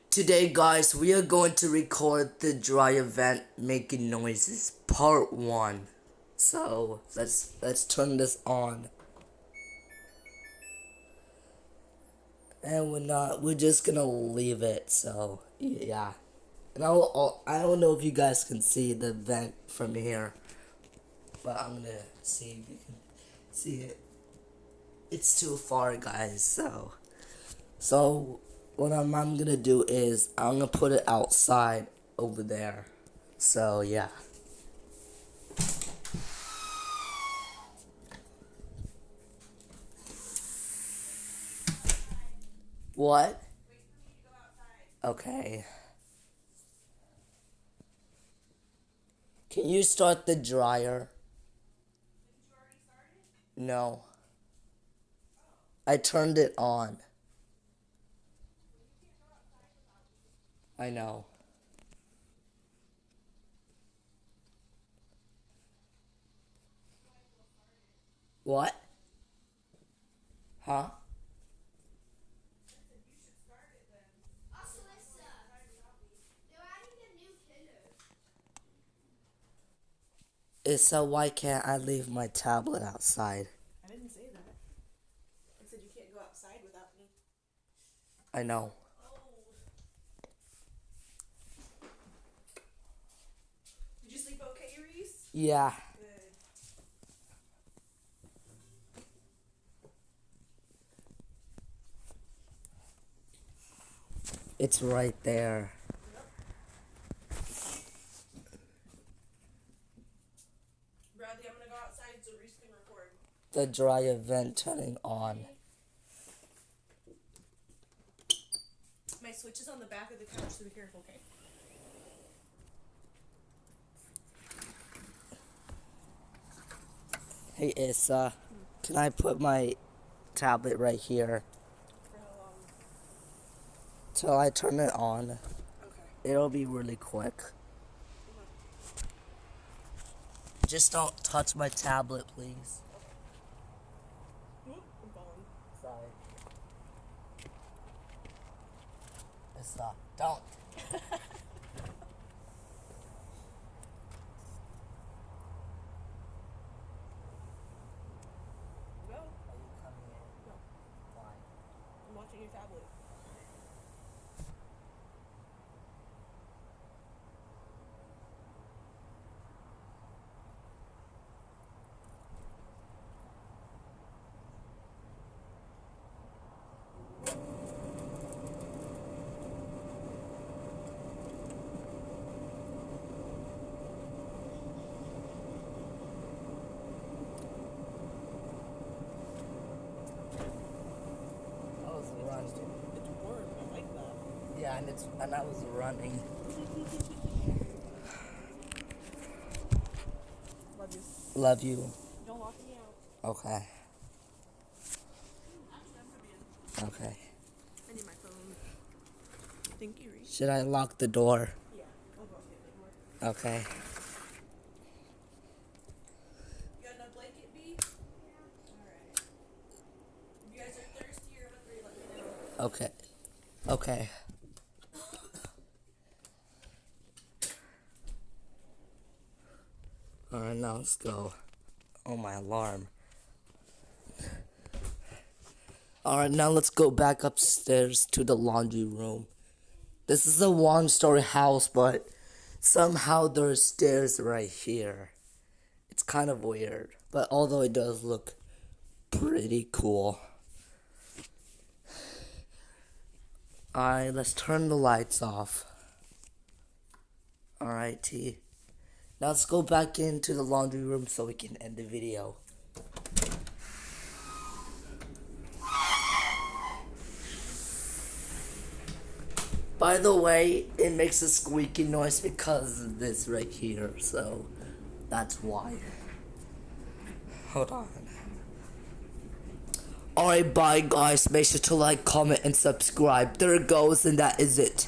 Today, guys, we are going to record the dry event making noises part 1. So let's turn this on. And we're just gonna leave it. So yeah. And I don't know if you guys can see the vent from here, but I'm gonna see if you can see it. It's too far, guys. So what I'm gonna do is I'm gonna put it outside over there. So yeah. What? Okay. Can you start the dryer? No. I turned it on. I know. What? Huh? Issa, why can't I leave my tablet outside? I didn't say that. I said you can't go outside without me. I know. Did you sleep okay, Reese? Yeah. Good. It's right there. Bradley, I'm gonna go outside so Reese can record. The dry event turning on. My switch is on the back of the couch, so be careful, okay? Hey Issa, can I put my tablet right here For how long? till I turn it on? Okay. It'll be really quick. Just don't touch my tablet, please. Oop, I'm falling. Sorry. Issa, don't. No, Are you coming in? no. Why? I'm watching your tablet. I was running. It's warm. I like that. Yeah, and I was running. Love you. Love you. Don't lock me out. Okay. Actually, I'm coming in. Okay. I need my phone. Thank you, Reese. Should I lock the door? Yeah, I'll go get it more. Okay. You got enough blanket, B? Yeah. Alright. If you guys are thirsty or hungry, let me know. Okay. Okay. Alright, now let's go. Oh, my alarm. Alright, now let's go back upstairs to the laundry room. This is a one-story house, but somehow there's stairs right here. It's kind of weird, but although it does look pretty cool. Alright, let's turn the lights off. Alright, T. Now let's go back into the laundry room so we can end the video. By the way, it makes a squeaky noise because of this right here, so that's why. Hold on. Alright, bye guys. Make sure to like, comment, and subscribe. There it goes, and that is it.